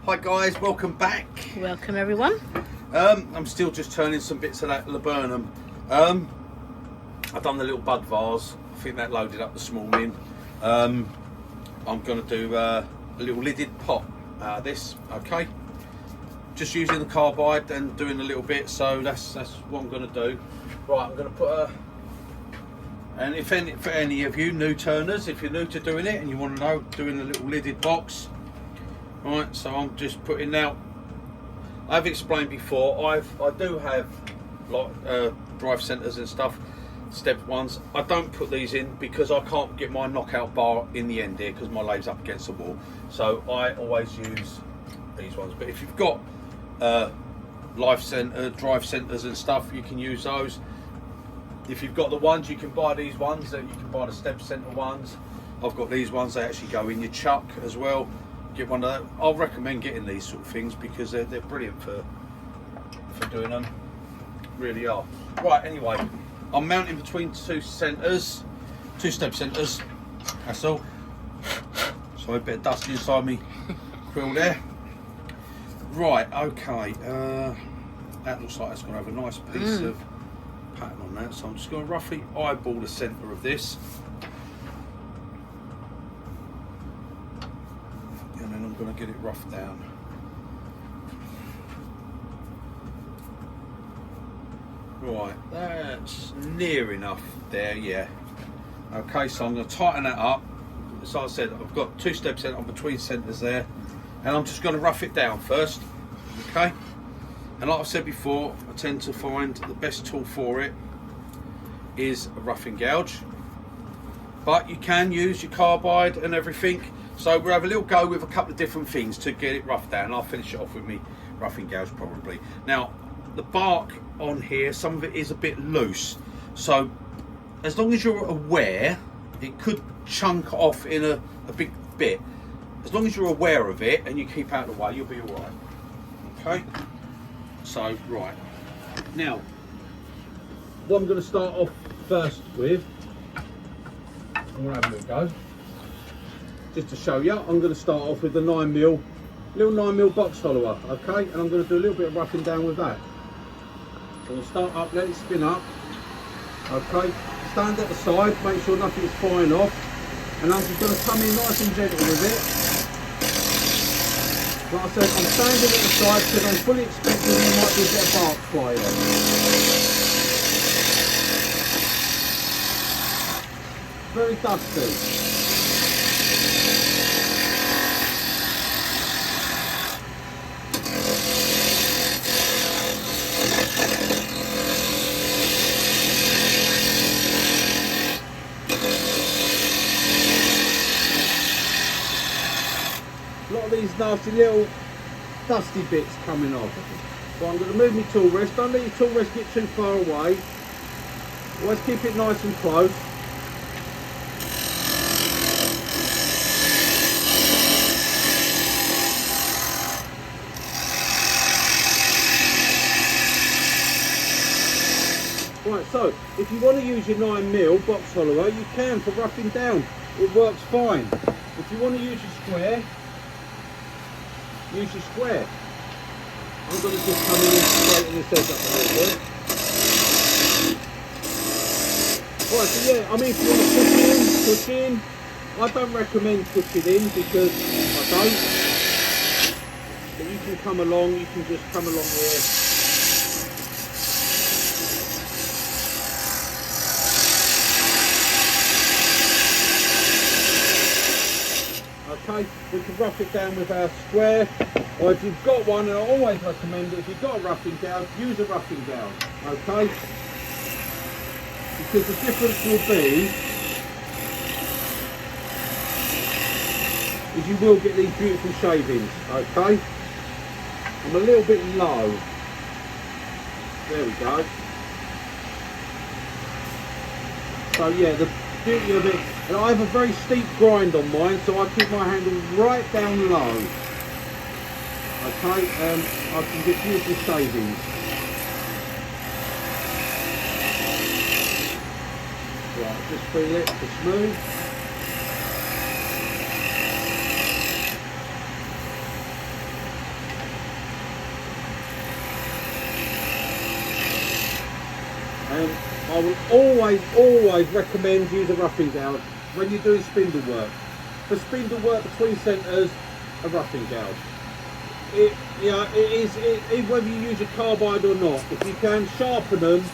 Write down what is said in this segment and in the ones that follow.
Hi guys, welcome back. Welcome everyone. I'm still just turning some bits of that Laburnum. I've done the little bud vase. I think that loaded up this morning. I'm going to do a little lidded pot out of this. Okay, just using the carbide and doing a little bit. So that's what I'm going to do. Right, I'm going to put a. And if for any of you new turners, if you're new to doing it and you want to know, doing a little lidded box. Right, so I'm just putting now. I've explained before. I do have like drive centers and stuff, step ones. I don't put these in because I can't get my knockout bar in the end here because my lathe's up against the wall. So I always use these ones. But if you've got drive centers and stuff, you can use those. If you've got the ones, you can buy these ones. You can buy the step center ones. I've got these ones. They actually go in your chuck as well. Get one of them. I'll recommend getting these sort of things because they're brilliant for doing them. Really are. Right, anyway, I'm mounting between two centers, two step centers. That's all. Sorry, a bit of dust inside me quill there. Right, okay. That looks like it's going to have a nice piece of pattern on that. So I'm just going to roughly eyeball the center of this. And then I'm going to get it roughed down. Right, that's near enough there, yeah. Okay, so I'm going to tighten that up. As I said, I've got two step centers on between centers there, and I'm just going to rough it down first. Okay, and like I said before, I tend to find the best tool for it is a roughing gouge, but you can use your carbide and everything. So we'll have a little go with a couple of different things to get it roughed down. I'll finish it off with me roughing gouge probably. Now, the bark on here, some of it is a bit loose. So as long as you're aware, it could chunk off in a big bit. As long as you're aware of it and you keep out of the way, you'll be all right. Okay? So, right. Now, what I'm going to start off first with, I'm going to have a little go. Just to show you, I'm going to start off with the 9mm, little 9mm box follower, okay? And I'm going to do a little bit of roughing down with that. So we'll start up, let it spin up, okay? Stand at the side, make sure nothing's flying off, and I'm just going to come in nice and gentle with it. Like I said, I'm standing at the side because I'm fully expecting there might be a bit of bark flying off. Very dusty. A lot of these nasty little dusty bits coming off. So I'm going to move my tool rest. Don't let your tool rest get too far away. Always keep it nice and close. Right, so if you want to use your 9mm box follower, you can for roughing down. It works fine. If you want to use your square, use your square. I'm going to just come in and straighten this edge up a little bit. Right, so yeah, I mean if you want to push in, I don't recommend pushing in because I don't. But you can come along, you can just come along here. Okay, we can rough it down with our square, or if you've got one, and I always recommend it, if you've got a roughing gouge, use a roughing gouge, okay? Because the difference will be, is you will get these beautiful shavings, okay? I'm a little bit low. There we go. So yeah, the beauty of it, and I have a very steep grind on mine, so I keep my handle right down low. Okay, I can get beautiful shavings. Right, just feel it to smooth. I will always recommend use a roughing gouge when you're doing spindle work. For spindle work between centres, a roughing gouge. Whether you use a carbide or not, if you can sharpen them,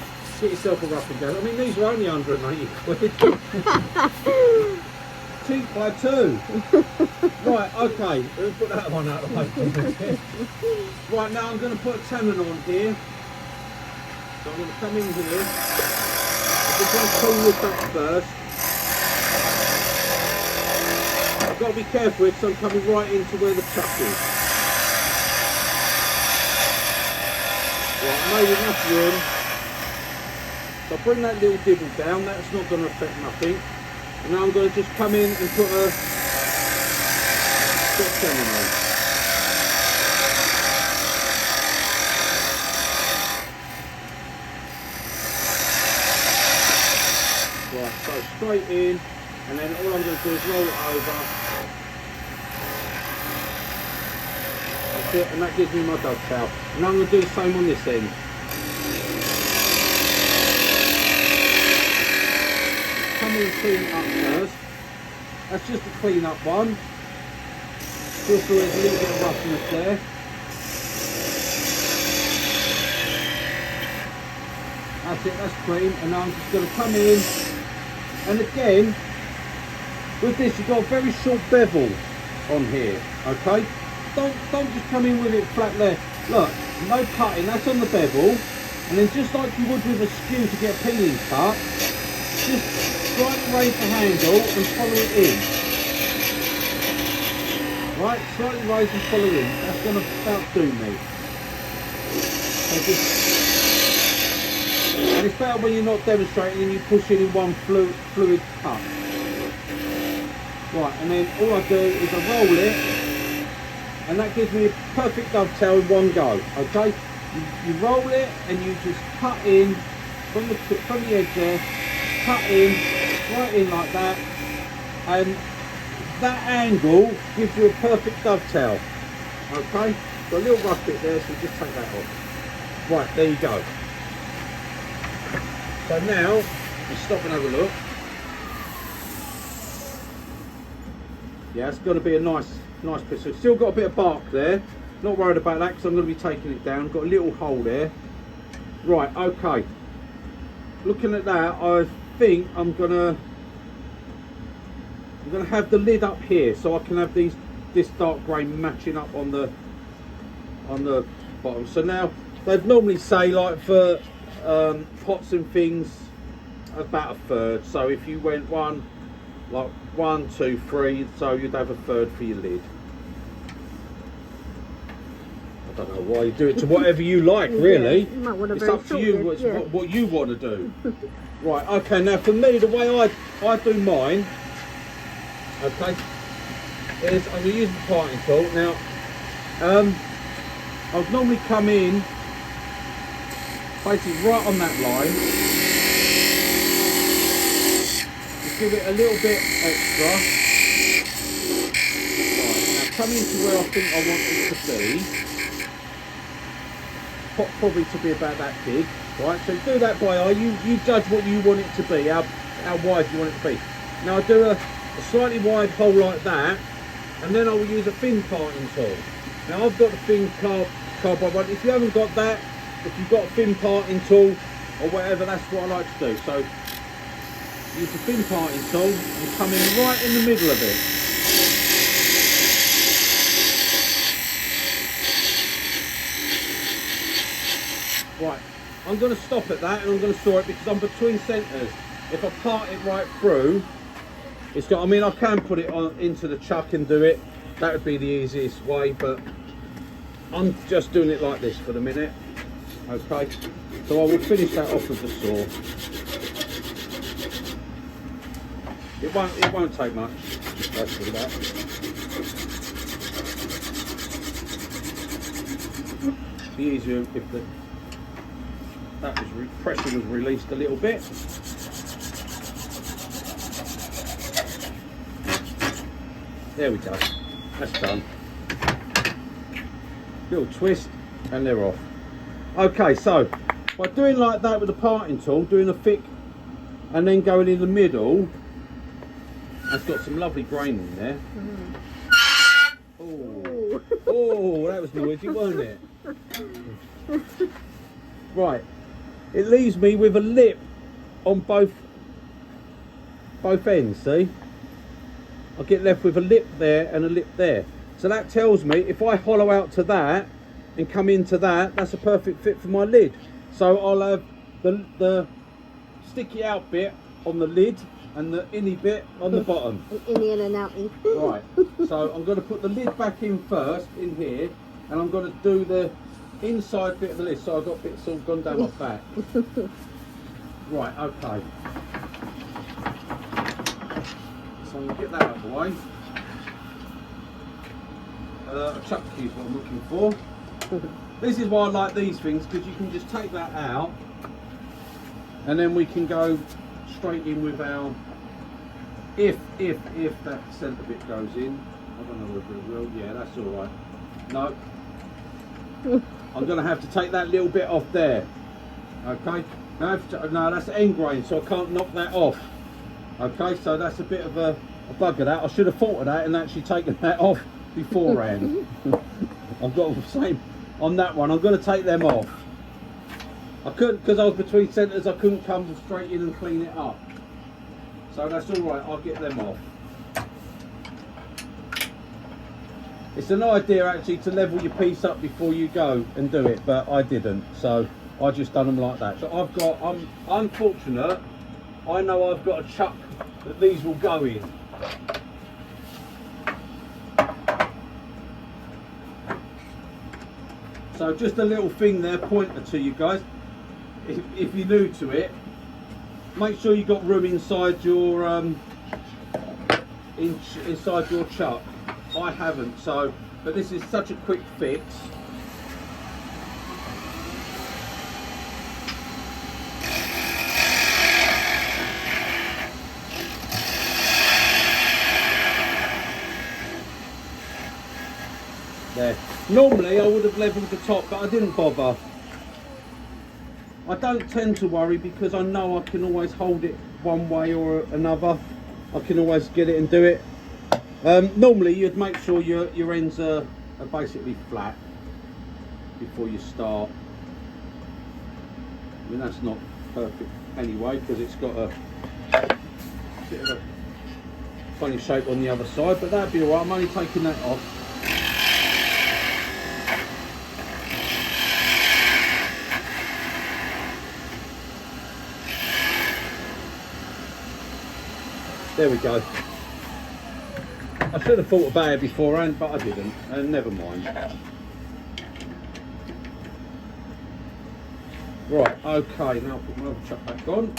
get yourself a roughing gouge. I mean, these are only 180 quid. Cheap by two. Right, okay, let's put that one out of the way. Right, now I'm going to put a tenon on here. So I'm going to come into this. I'm just going to pull this back first. I've got to be careful because I'm coming right into where the chuck is. Right, I made enough room. So I bring that little dibble down, that's not going to affect nothing. And now I'm going to just come in and put a tenon on. Right, so straight in, and then all I'm going to do is roll it over. That's it, and that gives me my dovetail. And I'm going to do the same on this end. Come in and clean it up first. That's just a clean up one. Just so there's a little bit of roughness there. That's it, that's clean. And now I'm just going to come in. And again, with this you've got a very short bevel on here, okay? Don't just come in with it flat there. Look, no cutting, that's on the bevel. And then just like you would with a skew to get a peeling cut, just slightly raise the handle and follow it in. Right, slightly raise and follow in. That's going to about do me. And it's better when you're not demonstrating and you push it in one fluid cut. Right, and then all I do is I roll it, and that gives me a perfect dovetail in one go. Okay, you roll it and you just cut in from the edge there, cut in right in like that, and that angle gives you a perfect dovetail. Okay, got a little rough bit there, so just take that off. Right, there you go. So now you stop and have a look. Yeah, it's got to be a nice piece. So still got a bit of bark there. Not worried about that because I'm going to be taking it down. Got a little hole there. Right, okay. Looking at that, I think I'm gonna have the lid up here so I can have this dark grey matching up on the bottom. So now they'd normally say like for pots and things about a third. So if you went one, 1, 2, 3, so you'd have a third for your lid. I don't know why you do it to whatever you like, really. Yeah, you might want it's up to you what you want to do. Right, okay, now for me, the way I do mine, okay, is I'm going to use the parting tool. Now, I would normally come in basically right on that line, just give it a little bit extra. Right, now come into where I think I want it to be. Probably to be about that big, right? So do that by eye. You judge what you want it to be, how wide you want it to be. Now I do a slightly wide hole like that, and then I will use a thin parting tool. Now I've got the thin carbide one. If you haven't got that, if you've got a thin parting tool or whatever, that's what I like to do. So use the thin parting tool and come in right in the middle of it. Right, I'm going to stop at that and I'm going to saw it because I'm between centres. If I part it right through, it's got. I mean, I can put it on into the chuck and do it. That would be the easiest way, but I'm just doing it like this for the minute. Okay, so I will finish that off with the saw. It won't take much. Let's do that. It'd be easier if the pressure was released a little bit. There we go. That's done. Little twist and they're off. Okay, so by doing like that with the parting tool, doing a thick and then going in the middle. That's got some lovely grain in there. Oh, oh, that was noisy, wasn't it? Right, it leaves me with a lip on both ends, see? I get left with a lip there and a lip there. So that tells me if I hollow out to that and come into that, that's a perfect fit for my lid. So I'll have the sticky out bit on the lid and the inny bit on the bottom. Inny and an outie. Right, so I'm going to put the lid back in first, in here, and I'm going to do the inside bit of the lid. So I've got bits all gone down my back. Right, okay. So I'm going to get that out of the way. A chuck key is what I'm looking for. This is why I like these things, because you can just take that out and then we can go straight in with our, if that centre bit goes in. I don't know whether it will. Yeah, that's all right. No, I'm going to have to take that little bit off there. Okay, no, that's end grain, so I can't knock that off. Okay, so that's a bit of a bugger that. I should have thought of that and actually taken that off beforehand. I've got the same on that one. I'm going to take them off. I couldn't, because I was between centres, I couldn't come straight in and clean it up. So that's all right, I'll get them off. It's an idea actually to level your piece up before you go and do it, but I didn't, so I just done them like that. So I've got, I'm unfortunate, I know I've got a chuck that these will go in. So just a little thing there, pointer to you guys. If you're new to it, make sure you've got room inside your inside your chuck. I haven't, so, but this is such a quick fix. There. Normally I would have levelled the top, but I didn't bother. I don't tend to worry because I know I can always hold it one way or another. I can always get it and do it. Normally you'd make sure your ends are basically flat before you start. I mean, that's not perfect anyway because it's got a bit of a funny shape on the other side, but that'd be alright. I'm only taking that off. There we go. I should have thought about it beforehand, but I didn't, and never mind. Right, okay, now I'll put my other chuck back on.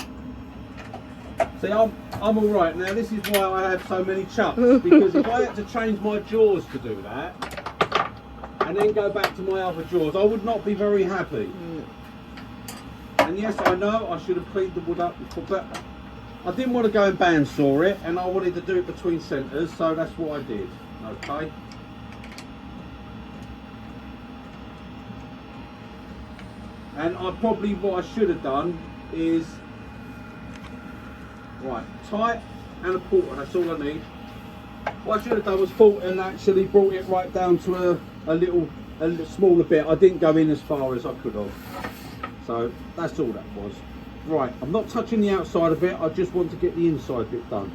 See, I'm all right now. This is why I have so many chucks, because if I had to change my jaws to do that, and then go back to my other jaws, I would not be very happy. And yes, I know I should have cleaned the wood up before, but I didn't want to go and bandsaw it, and I wanted to do it between centres, so that's what I did. Okay. And what I should have done is, right, tight and a quarter, that's all I need. What I should have done was fought and actually brought it right down to a little smaller bit. I didn't go in as far as I could have. So that's all that was. Right, I'm not touching the outside of it, I just want to get the inside bit done.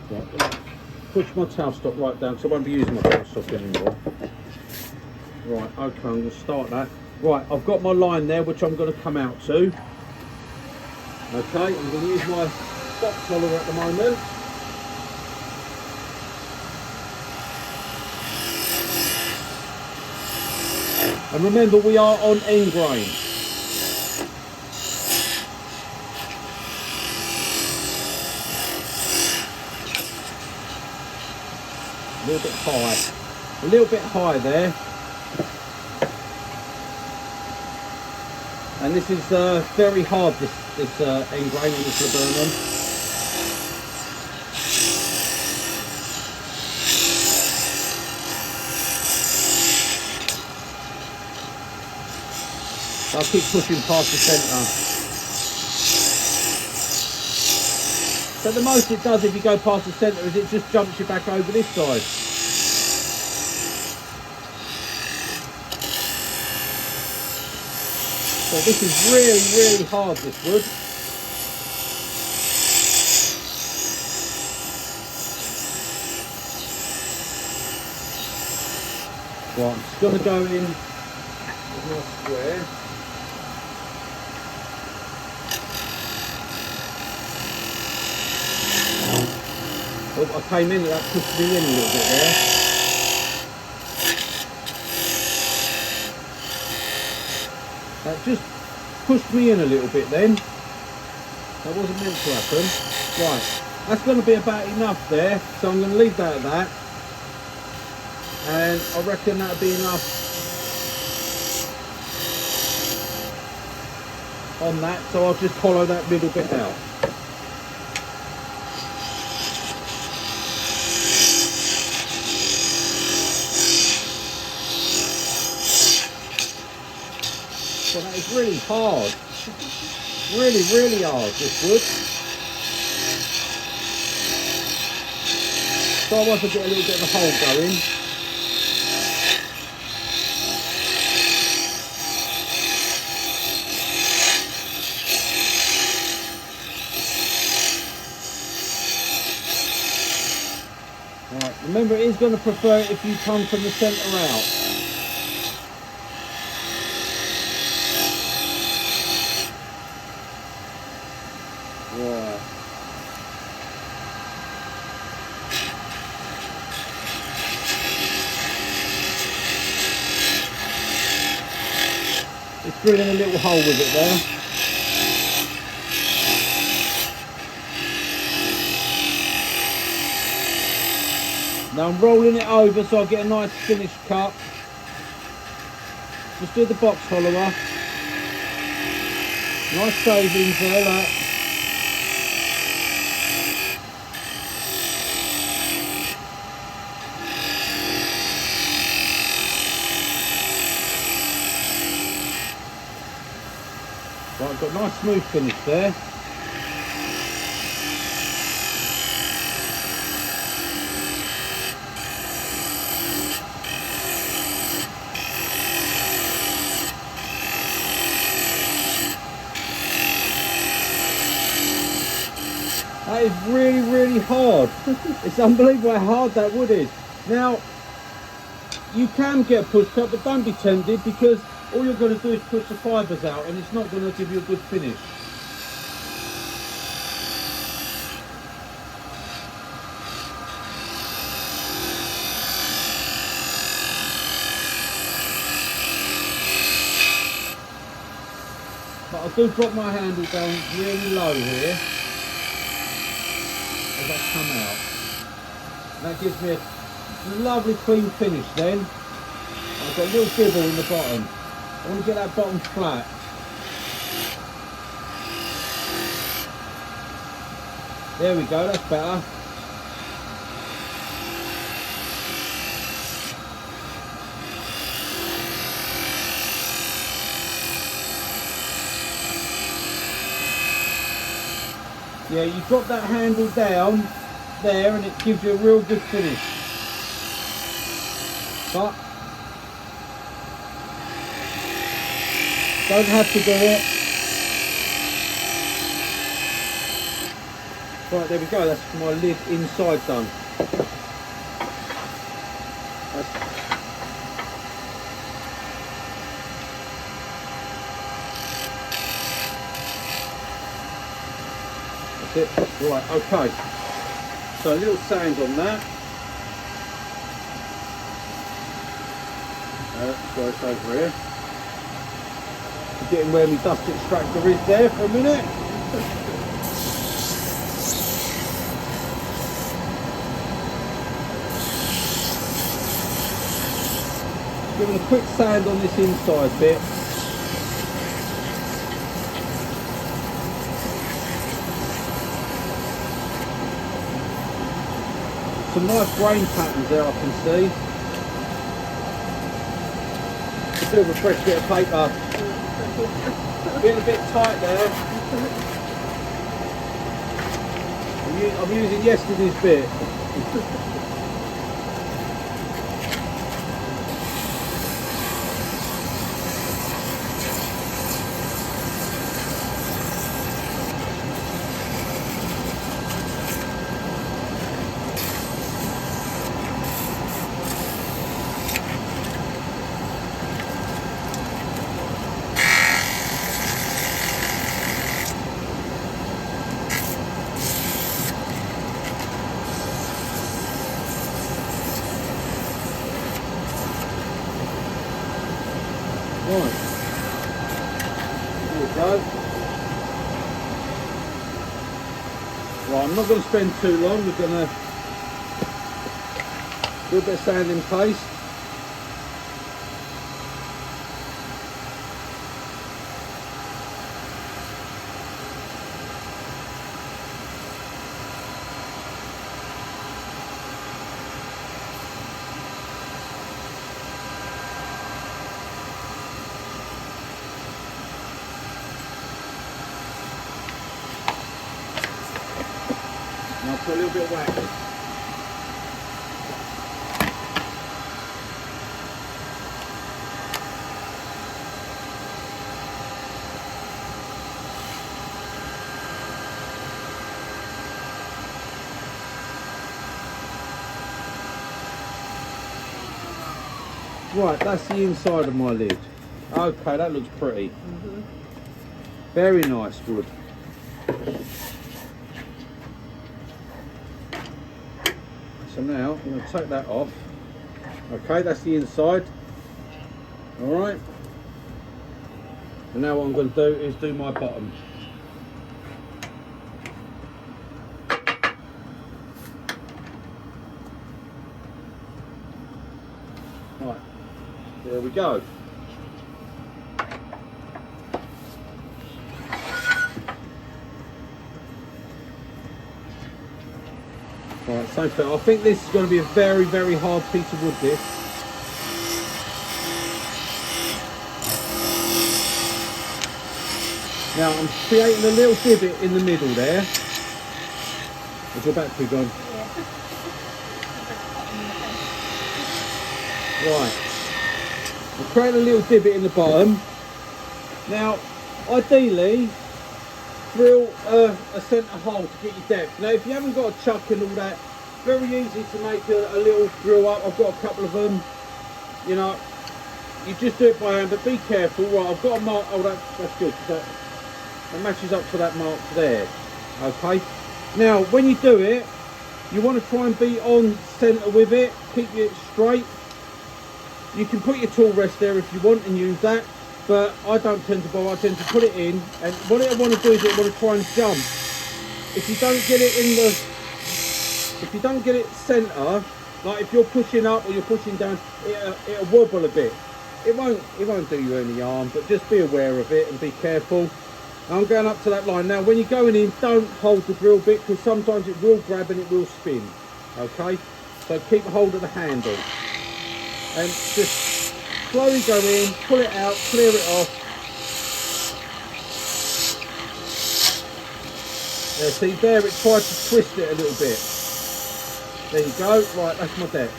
Right, push my towel stop right down, so I won't be using my towel stop anymore. Right, okay, I'm going to start that. Right, I've got my line there, which I'm going to come out to. Okay, I'm going to use my box collar at the moment. And remember, we are on end grain. A little bit high. A little bit high there. And this is very hard, this end grain on this laburnum. I'll keep pushing past the centre. So the most it does if you go past the centre is it just jumps you back over this side. So this is really, really hard, this wood. Right, I'm just going to go in with my square. Oh, I came in, that pushed me in a little bit there. That just pushed me in a little bit then. That wasn't meant to happen. Right, that's going to be about enough there, so I'm going to leave that at that. And I reckon that'll be enough on that, so I'll just follow that little bit out. Well, that is really hard. Really, really hard, this wood. So I want to get a little bit of a hole going. Right, remember it is going to prefer it if you come from the centre out. Right. Just drilling a little hole with it there. Now I'm rolling it over so I get a nice finished cut. Just do the box follower. Nice savings there, that. Right, I've got a nice smooth finish there. That is really, really hard. It's unbelievable how hard that wood is. Now, you can get a push cut, but don't be tempted because all you're going to do is push the fibres out and it's not going to give you a good finish. But I do drop my handle down really low here as I come out. And that gives me a lovely clean finish then. I've got a little dibble in the bottom. I want to get that bottom flat. There we go, that's better. Yeah, you drop that handle down there and it gives you a real good finish. But don't have to do it. Right, there we go, that's my lid inside done. That's it. Right, okay. So a little sand on that. So it's over here. Getting where my dust extractor is there for a minute. Giving a quick sand on this inside bit. Some nice grain patterns there I can see. A bit of a fresh bit of paper. Getting a bit tight there. I'm using yesterday's bit. Right, there we go. Right, I'm not going to spend too long. We're going to do a bit of sanding paste. And I'll put a little bit of wax. Right, that's the inside of my lid. Okay, that looks pretty. Very nice wood. So now I'm going to take that off. Okay, that's the inside. Alright. And now what I'm going to do is do my bottom. Right, there we go. Right, so I think this is going to be a very, very hard piece of wood, this. Now I'm creating a little divot in the middle there. Is your battery gone? Right. I'm creating a little divot in the bottom. Now, ideally, drill a centre hole to get your depth. Now if you haven't got a chuck and all that, very easy to make a little drill up. I've got a couple of them, you know, you just do it by hand, but be careful. Right, I've got a mark. Oh, that's good, that matches up to that mark there. Okay, now when you do it, you want to try and be on centre with it, keep it straight. You can put your tool rest there if you want and use that, but I don't tend to bother. I tend to put it in, and what I want to do is I want to try and jump. If you don't get it in the, if you don't get it centre, like if you're pushing up or you're pushing down, it'll wobble a bit. It won't do you any harm, but just be aware of it and be careful. I'm going up to that line. Now when you're going in, don't hold the drill bit, because sometimes it will grab and it will spin. Okay, so keep hold of the handle and just slowly go in, pull it out, clear it off. There, see there, it tried to twist it a little bit. There you go. Right, that's my deck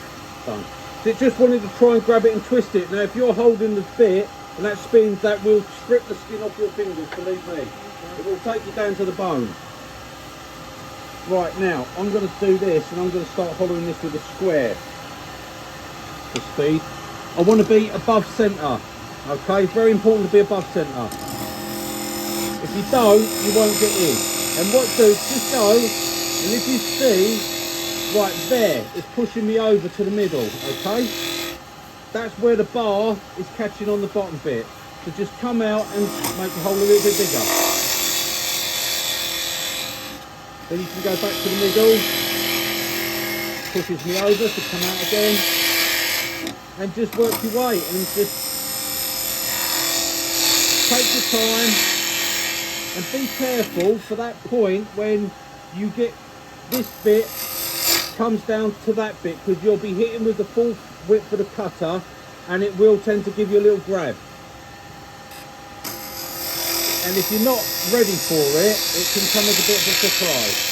done. So it just wanted to try and grab it and twist it. Now if you're holding the bit and that spins, that will strip the skin off your fingers, believe me. It will take you down to the bone. Right, now I'm going to do this, and I'm going to start hollowing this with a square for speed. I want to be above centre. Okay, very important to be above centre. If you don't, you won't get in. And what do, just go, and if you see, right there, it's pushing me over to the middle, okay? That's where the bar is catching on the bottom bit. So just come out and make the hole a little bit bigger. Then you can go back to the middle. Pushes me over to come out again. And just work your way and just take your time and be careful for that point when you get this bit comes down to that bit, because you'll be hitting with the full width of the cutter and it will tend to give you a little grab. And if you're not ready for it, it can come as a bit of a surprise.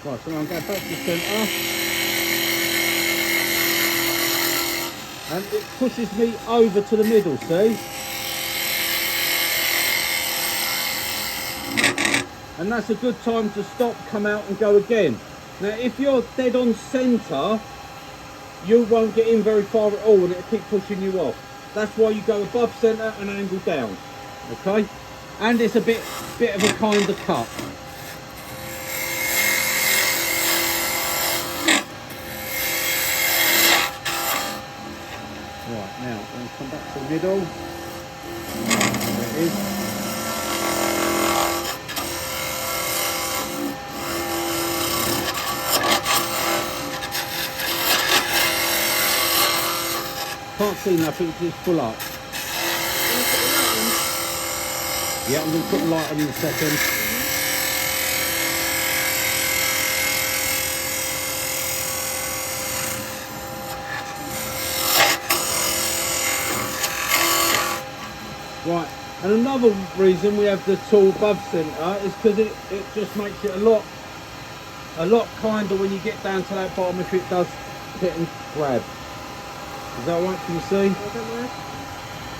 Right, so I'm going back to the centre. And it pushes me over to the middle, see? And that's a good time to stop, come out and go again. Now if you're dead on centre, you won't get in very far at all and it'll keep pushing you off. That's why you go above centre and angle down, okay? And it's a bit of a kind of cut. Right, now I'm going to come back to the middle. There it is. Can't see nothing because it's full up. Yeah, I'm going to put the light on in a second. Right, and another reason we have the tool above centre is because it just makes it a lot kinder when you get down to that bottom if it does hit and grab. Is that right? Can you see? I don't know.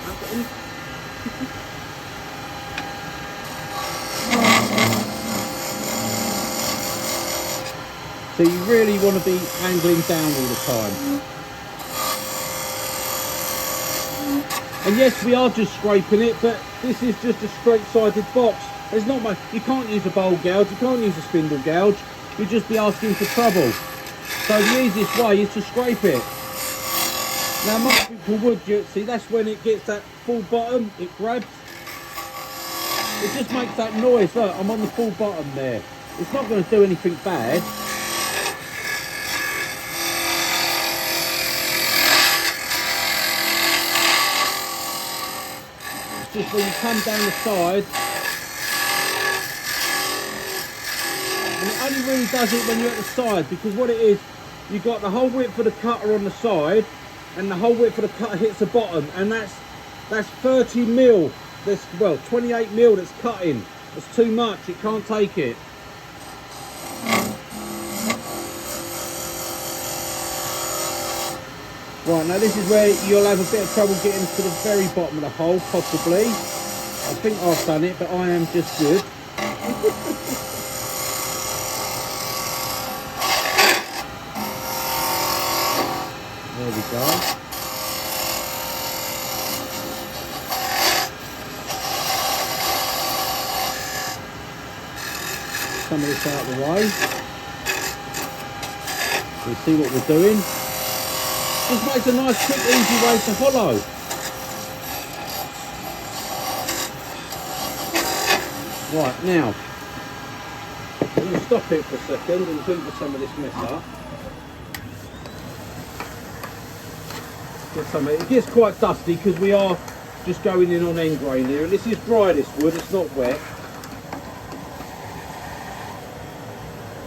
I'll get in. So you really want to be angling down all the time. And yes, we are just scraping it, but this is just a straight-sided box. There's not much. You can't use a bowl gouge, you can't use a spindle gouge. You'd just be asking for trouble. So the easiest way is to scrape it. Now most people would, see, that's when it gets that full bottom, it grabs. It just makes that noise. Look, I'm on the full bottom there. It's not going to do anything bad. It's just when you come down the side, and it only really does it when you're at the side, because what it is, you've got the whole width of the cutter on the side, and the whole width of the cutter hits the bottom, and that's 30 mil. That's, well, 28 mil that's cutting. It's too much, it can't take it. Right, now this is where you'll have a bit of trouble getting to the very bottom of the hole, possibly. I think I've done it, but I am just good. There we go. Some of this out of the way. You see what we're doing. Just makes a nice, quick, easy way to hollow. Right, now I'm going to stop it for a second and clean some of this mess up. It gets quite dusty because we are just going in on end grain here, and this is dry, this wood, it's not wet.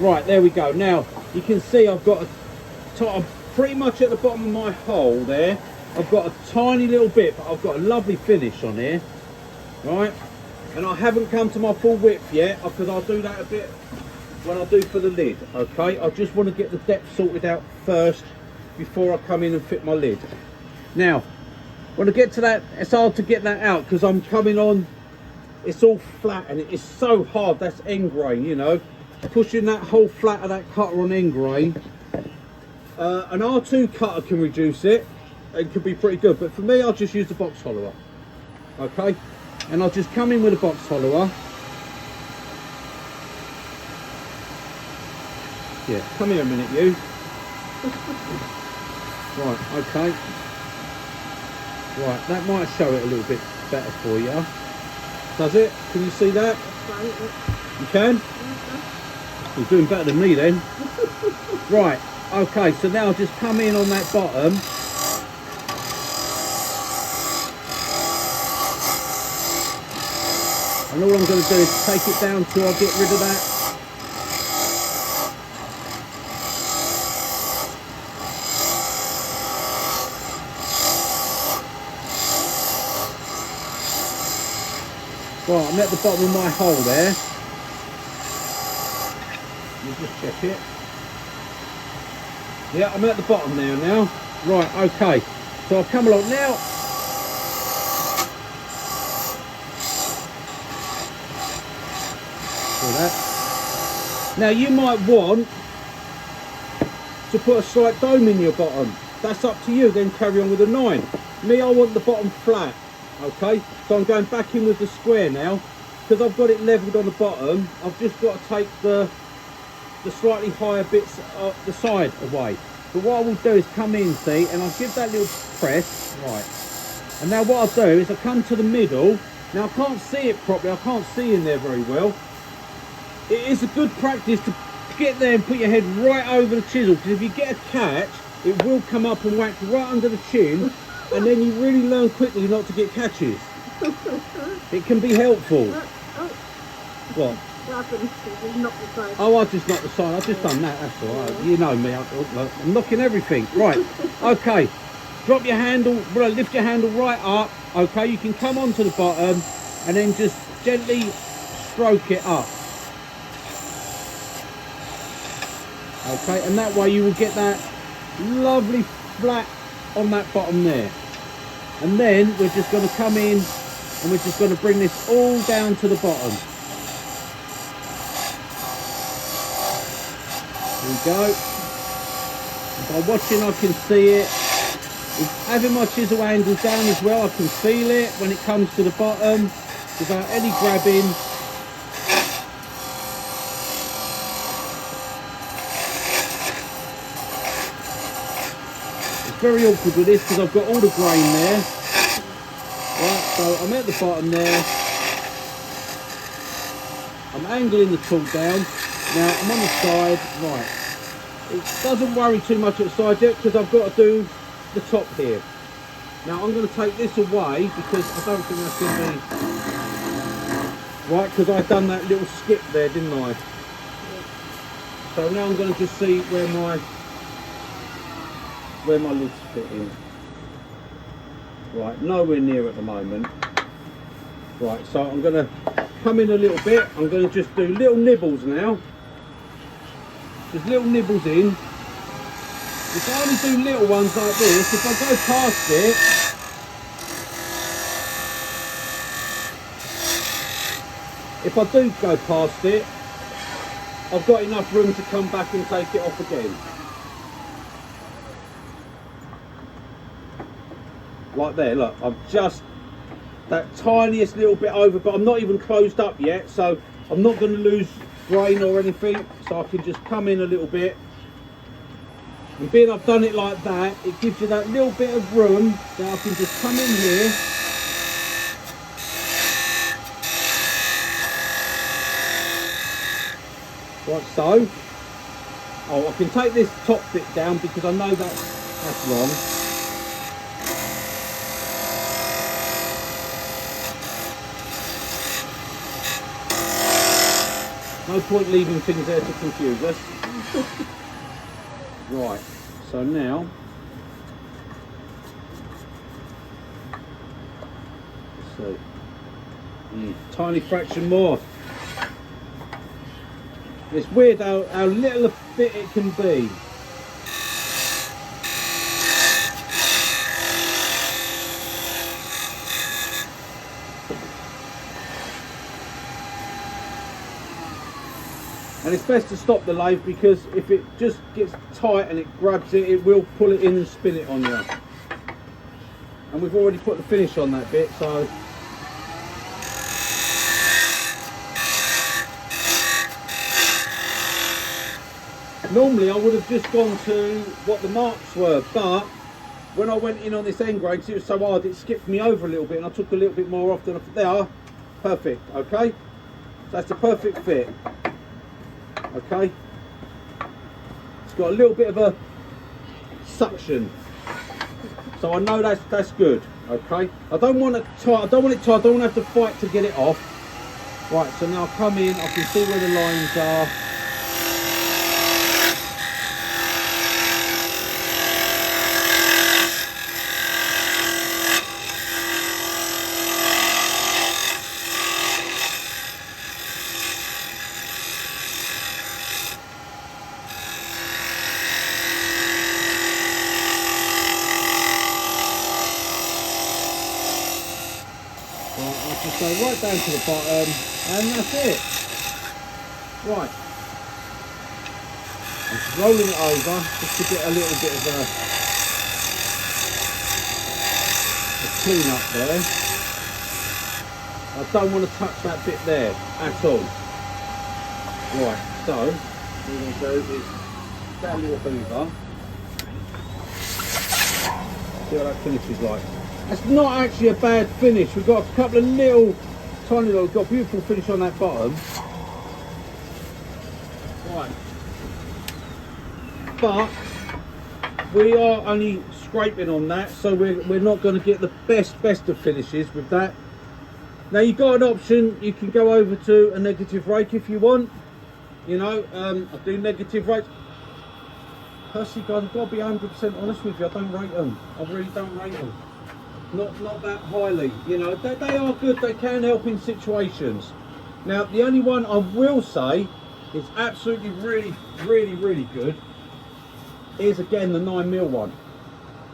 Right, there we go. Now you can see I've got I'm pretty much at the bottom of my hole there. I've got a tiny little bit, but I've got a lovely finish on here, right? And I haven't come to my full width yet, because I'll do that a bit when I do for the lid, okay? I just want to get the depth sorted out first before I come in and fit my lid. Now, when I get to that, it's hard to get that out because I'm coming on, it's all flat and it's so hard. That's end grain, you know, pushing that whole flat of that cutter on end grain. An R2 cutter can reduce it, it could be pretty good, but for me I'll just use the box hollower, okay? And I'll just come in with a box hollower. Yeah, come here a minute, you. Right, okay. Right, that might show it a little bit better for you. Does it? Can you see that? You can? You're doing better than me then. Right, okay, so now I'll just come in on that bottom. And all I'm going to do is take it down till I get rid of that Right, I'm at the bottom of my hole there. You just check it. Yeah, I'm at the bottom there now. Right, okay. So I've come along now. See that? Now you might want to put a slight dome in your bottom. That's up to you, then carry on with a 9. Me, I want the bottom flat. Okay, so I'm going back in with the square now. Because I've got it levelled on the bottom, I've just got to take the slightly higher bits of the side away. But what I will do is come in, see, and I'll give that little press, right. And now what I'll do is I'll come to the middle. Now I can't see it properly, I can't see in there very well. It is a good practice to get there and put your head right over the chisel, because if you get a catch, it will come up and whack right under the chin, and then you really learn quickly not to get catches. It can be helpful. What? What happened? You knocked the side. Oh, I just knocked the side. I've just done that. That's all right. You know me. I'm knocking everything. Right. Okay. Drop your handle. Well, lift your handle right up. Okay. You can come onto the bottom and then just gently stroke it up. Okay. And that way you will get that lovely flat on that bottom there. And then we're just going to come in and we're just going to bring this all down to the bottom. There we go. By watching I can see it. With having my chisel handle down as well, I can feel it when it comes to the bottom without any grabbing. It's very awkward with this because I've got all the grain there. Right, so I'm at the bottom there. I'm angling the tool down. Now I'm on the side, right. It doesn't worry too much at the side yet because I've got to do the top here. Now I'm going to take this away because I don't think that's going to be right, because I've done that little skip there, didn't I? Yeah. So now I'm going to just see where my lids fit in. Right, nowhere near at the moment. Right, so I'm going to come in a little bit. I'm going to just do little nibbles now. Just little nibbles in. If I only do little ones like this, if I go past it, if I do go past it, I've got enough room to come back and take it off again. Like there, look, I'm just that tiniest little bit over, but I'm not even closed up yet, so I'm not going to lose grain or anything, so I can just come in a little bit. And being I've done it like that, it gives you that little bit of room that I can just come in here. Like so. Oh, I can take this top bit down because I know that's wrong. No point leaving things there to confuse us. Right, so now, let's see, tiny fraction more. It's weird how little a bit it can be. And it's best to stop the lathe because if it just gets tight and it grabs it, it will pull it in and spin it on you. And we've already put the finish on that bit, so. Normally I would have just gone to what the marks were, but when I went in on this end grain, because it was so hard, it skipped me over a little bit and I took a little bit more off than there. Perfect, okay? So that's a perfect fit. Okay, it's got a little bit of a suction, so I know that's good. Okay, I don't want it tight. I don't want to have to fight to get it off. Right, so now I come in. I can see where the lines are. go right down to the bottom, and that's it. Right. I'm just rolling it over just to get a little bit of a clean up there. I don't want to touch that bit there at all. Right, so what we're going to do is get a little hoover. See what that finishes like. That's not actually a bad finish. We've got a couple of little, tiny little, got a beautiful finish on that bottom. Right. But we are only scraping on that, so we're not going to get the best of finishes with that. Now you've got an option, you can go over to a negative rake if you want. You know, I do negative rakes. Personally, guys, I've got to be 100% honest with you, I don't rate them. I really don't rate them. Not that highly. You know, they are good, they can help in situations. Now, the only one I will say is absolutely really good is again the 9mm one.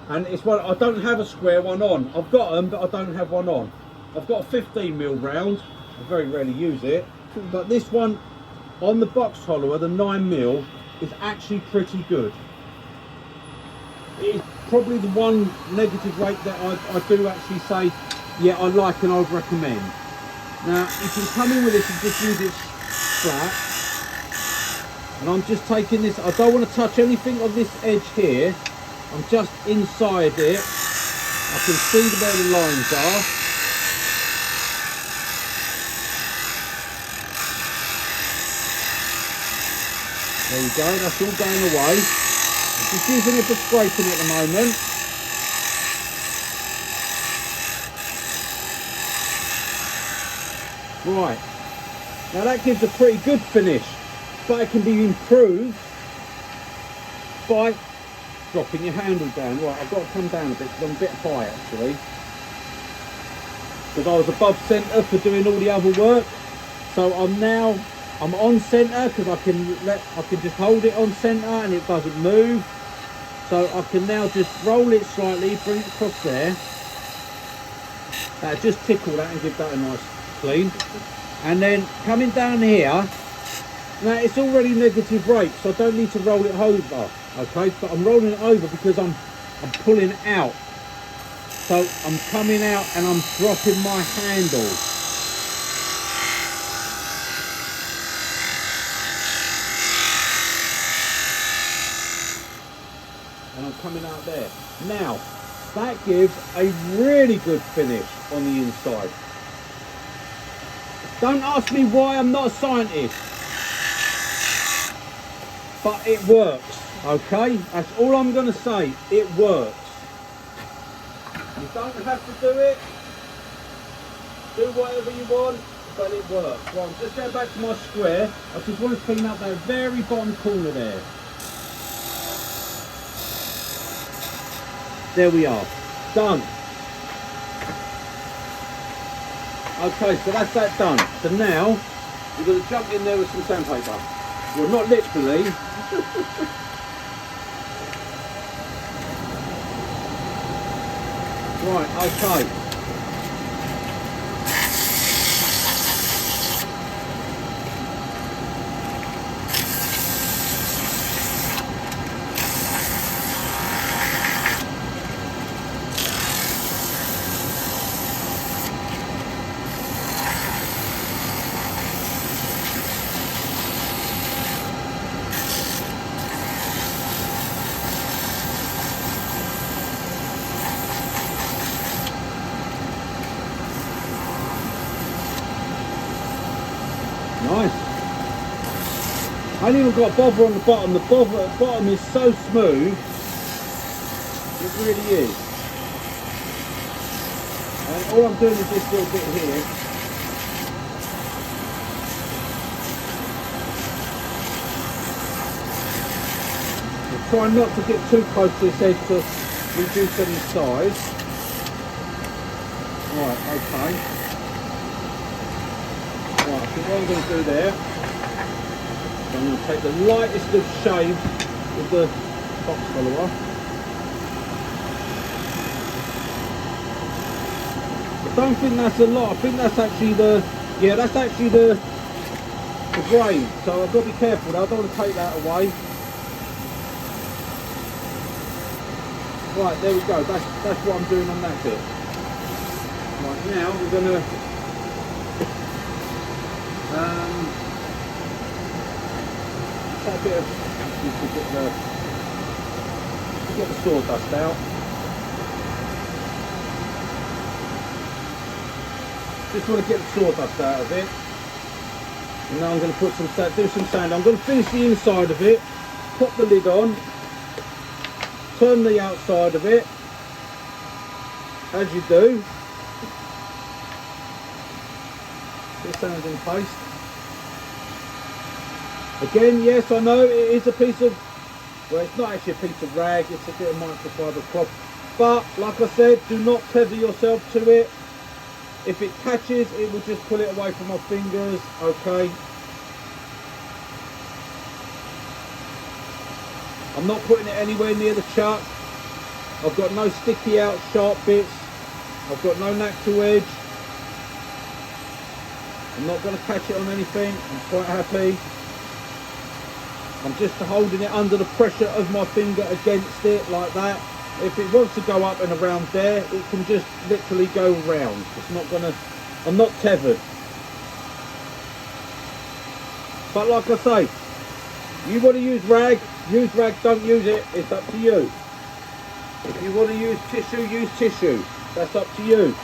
And it's one, I don't have a square one on. I've got them, but I don't have one on. I've got a 15mm round. I very rarely use it. But this one on the box hollower, the 9mm, is actually pretty good. It is probably the one negative rake that I do actually say, yeah, I like and I would recommend. Now, you can come in with this and just use it flat. And I'm just taking this, I don't want to touch anything on this edge here. I'm just inside it. I can see where the lines are. There you go, that's all going away. I'm just using it for scraping at the moment. Right, now that gives a pretty good finish, but it can be improved by dropping your handle down. Right, I've got to come down a bit because I'm a bit high actually. Because I was above centre for doing all the other work. So I'm on centre because I can just hold it on centre and it doesn't move. So I can now just roll it slightly, bring it across there. Just tickle that and give that a nice clean. And then coming down here, now it's already negative rake, so I don't need to roll it over. Okay, but I'm rolling it over because I'm pulling it out. So I'm coming out and I'm dropping my handle. And I'm coming out there. Now, that gives a really good finish on the inside. Don't ask me why, I'm not a scientist. But it works, okay? That's all I'm going to say. It works. You don't have to do it. Do whatever you want, but it works. Right, I'm just going back to my square. I just want to clean up that very bottom corner there. There we are. Done. Okay, so that's that done. So now, we're going to jump in there with some sandpaper. Well, not literally. Right, okay. Nice. I ain't even got a bother on the bottom. The bottom is so smooth. It really is. And all I'm doing is this little bit here. I'm trying not to get too close to this edge to reduce any size. Right, okay. Right, so what I'm going to do there, I'm going to take the lightest of shave with the box follower. I don't think that's a lot. I think that's actually the, yeah, that's actually the grain. So I've got to be careful. I don't want to take that away. Right, there we go. That's what I'm doing on that bit. Right, now we're gonna a bit of to get the sawdust out. Just want to get the sawdust out of it. And now I'm going to put some do some sand. I'm going to finish the inside of it, pop the lid on, turn the outside of it, as you do. Get sanding paste. Again, yes, I know it is a piece of, well, it's not actually a piece of rag, it's a bit of microfiber cloth. But, like I said, do not tether yourself to it. If it catches, it will just pull it away from my fingers, okay? I'm not putting it anywhere near the chuck. I've got no sticky out sharp bits. I've got no knack to edge. I'm not going to catch it on anything. I'm quite happy. I'm just holding it under the pressure of my finger against it like that. If it wants to go up and around there, it can just literally go round. It's not going to, I'm not tethered. But like I say, you want to use rag, don't use it. It's up to you. If you want to use tissue. That's up to you.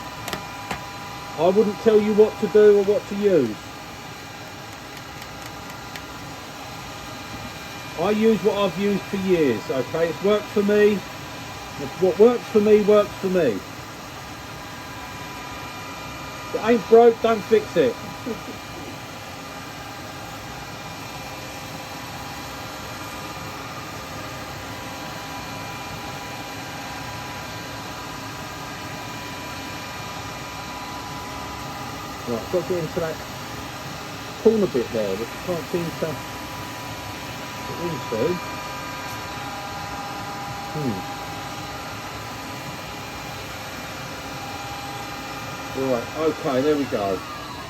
I wouldn't tell you what to do or what to use. I use what I've used for years, okay? It's worked for me. What works for me, works for me. If it ain't broke, don't fix it. Right, I've got to get into that corner bit there, which I can't seem to get into. Right, okay, there we go.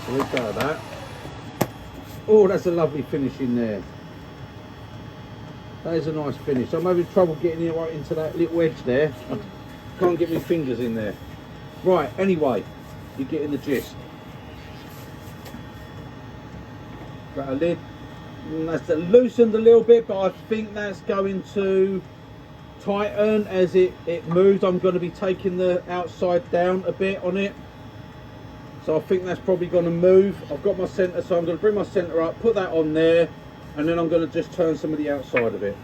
We'll go that. Oh, that's a lovely finish in there. That is a nice finish. I'm having trouble getting it right into that little edge there. I can't get my fingers in there. Right, anyway, you're getting the gist. Got a lid. That's loosened a little bit, but I think that's going to tighten as it moves. I'm going to be taking the outside down a bit on it. So I think that's probably going to move. I've got my centre, so I'm going to bring my centre up, put that on there, and then I'm going to just turn some of the outside of it.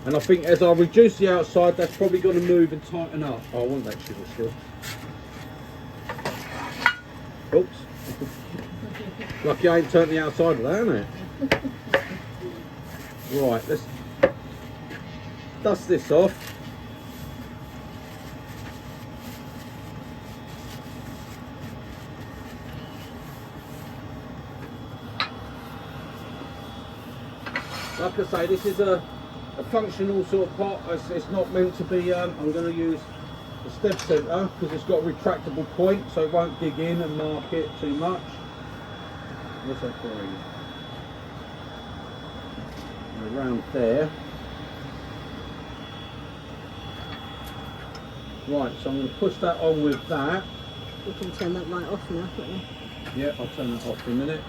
And I think as I reduce the outside, that's probably going to move and tighten up. Oh, I want that sugar still. Oops. Lucky I ain't turned the outside of that, isn't it? Right, let's dust this off. Like I say, this is a functional sort of pot. It's not meant to be, I'm going to use the step centre because it's got a retractable point, so it won't dig in and mark it too much. What's that for you? Around there. Right, so I'm going to push that on with that. You can turn that right off now, can't you? Yeah, I'll turn that off in a minute.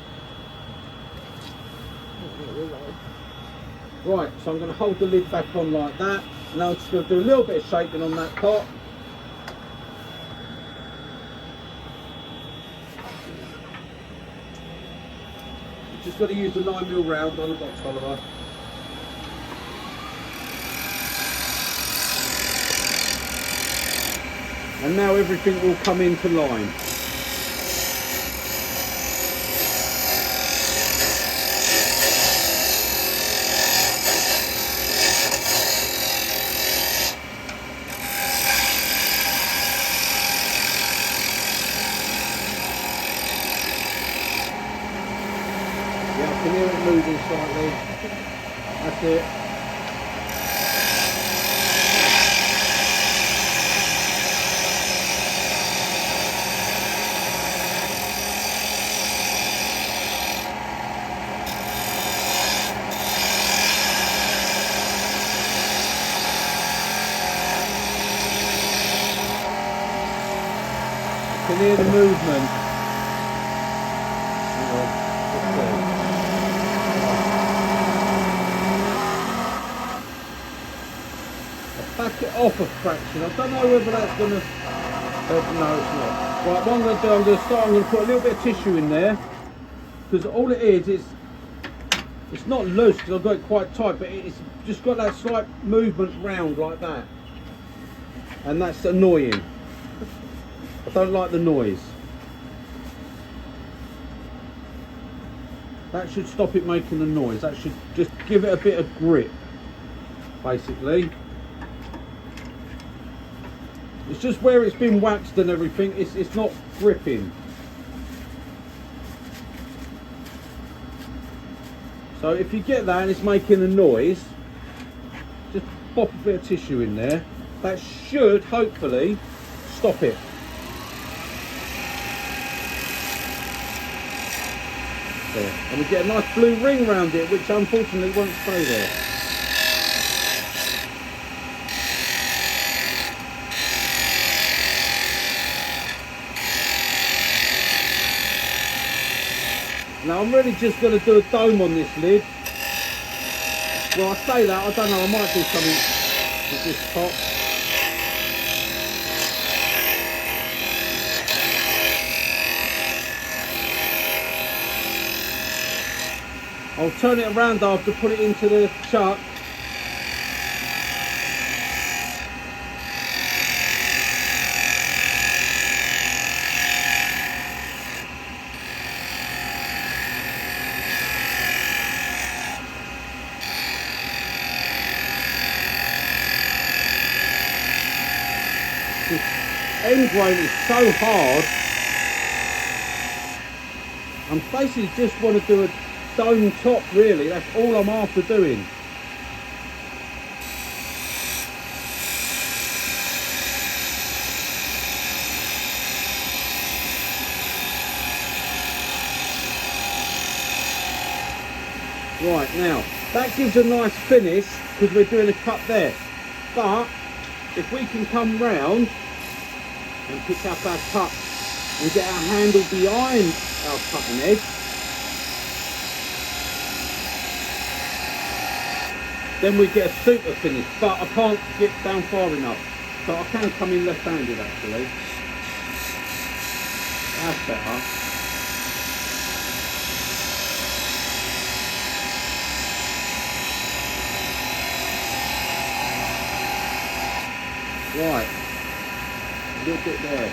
Right, so I'm going to hold the lid back on like that. Now I'm just going to do a little bit of shaking on that pot. Just got to use the 9mm round on the box Oliver. And now everything will come into line. Yeah, I can hear it moving slightly. That's it. can hear the movement. Hang on, let's see. I'll back it off a fraction. I don't know whether that's going to... no, it's not. Right, what I'm going to do, I'm going to put a little bit of tissue in there. Because all it is, it's not loose because I've got it quite tight, but it's just got that slight movement round like that. And that's annoying. I don't like the noise. That should stop it making the noise. That should just give it a bit of grip, basically. It's just where it's been waxed and everything, it's not gripping. So if you get that and it's making a noise, just pop a bit of tissue in there. That should hopefully stop it. There. And we get a nice blue ring around it, which unfortunately won't stay there. Now I'm really just going to do a dome on this lid. Well, I say that, I don't know, I might do something with this top. I'll turn it around after, put it into the chuck. This end grain is so hard. I'm basically just want to do a dome top, really. That's all I'm after doing. Right, now that gives a nice finish because we're doing a cut there, but if we can come round and pick up our cut and get our handle behind our cutting edge, then we get a super finish. But I can't get down far enough, so I can come in left-handed actually. That's better. Right, a little bit there.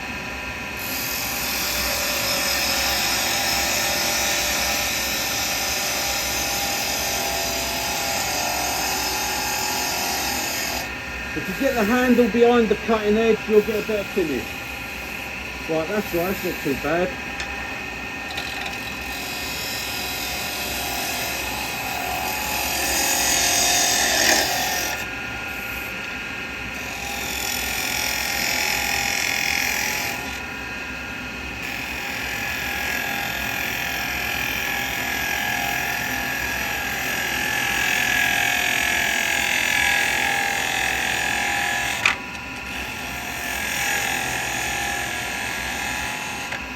If you get the handle behind the cutting edge, you'll get a better finish. Right, that's right, it's not too bad.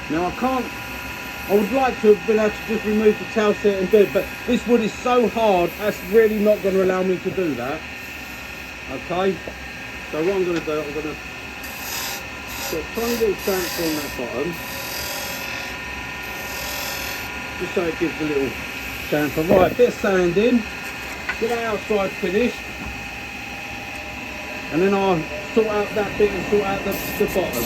Now I would like to have been able to just remove the tail set and do it, but this wood is so hard, that's really not going to allow me to do that. Okay, so what I'm going to do, I'm going to put a tiny little chamfer on that bottom, just so it gives a little chamfer. Right, bit of sand in, get that outside finished, and then I'll sort out that bit and sort out the bottom.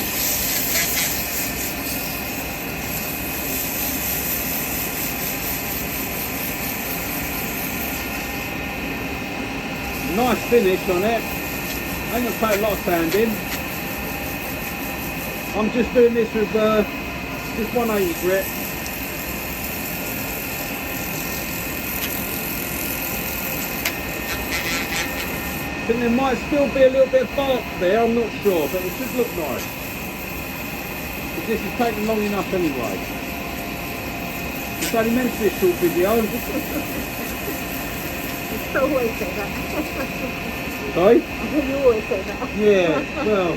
Nice finish on it. I ain't going to put a lot of sand in. I'm just doing this with just 180 grit. I think there might still be a little bit of bark there, I'm not sure, but it should look nice. But this is taking long enough anyway. It's only meant to be a short video. Always say that. Sorry? You always say that. Yeah, well,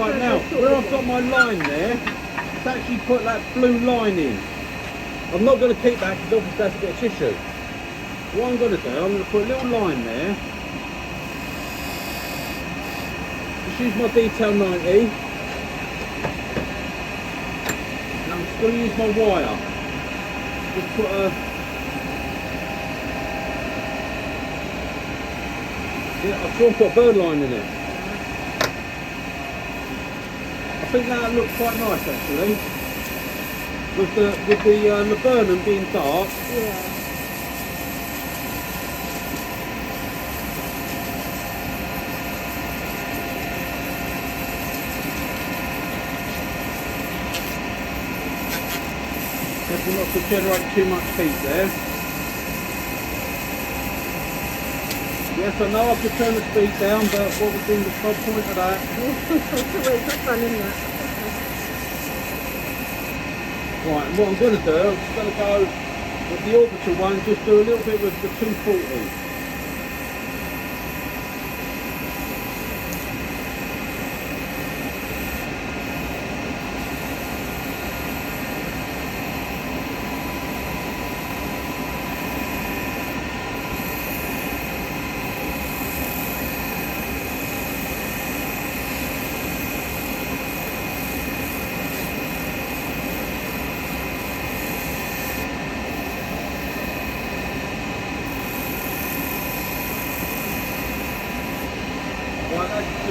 right now, where I've got my line there, it's actually put that blue line in. I'm not going to keep that because obviously that's a bit of tissue. What I'm going to do, I'm going to put a little line there. Just use my detail 90. And I'm just going to use my wire. Just put a... Yeah, I've sure put a bird line in it. I think that looks quite nice actually. With the laburnum being dark. Yeah. Careful not to generate too much heat there. Yes, I know I could turn the speed down, but what was the top point of that? It's not fun, isn't it? Right, and what I'm going to do, I'm just going to go with the orbital one, just do a little bit with the 240.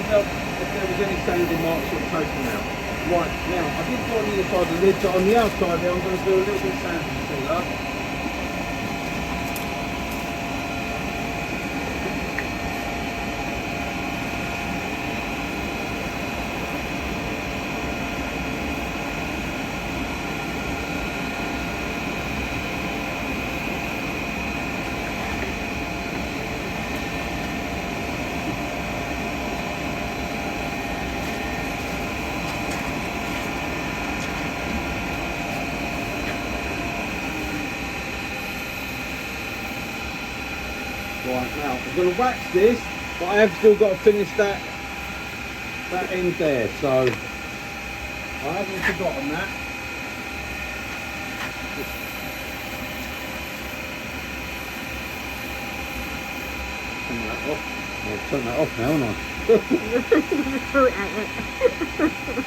If there was any sanding marks, it would take them out. Right, now, I did put on the inside of the lid, but on the outside there, I'm going to do a little bit of sanding sealer. Right, now I'm going to wax this, but I have still got to finish that end there, so I haven't forgotten that. Turn that off. I'll turn that off now, haven't I? Just throw it at it.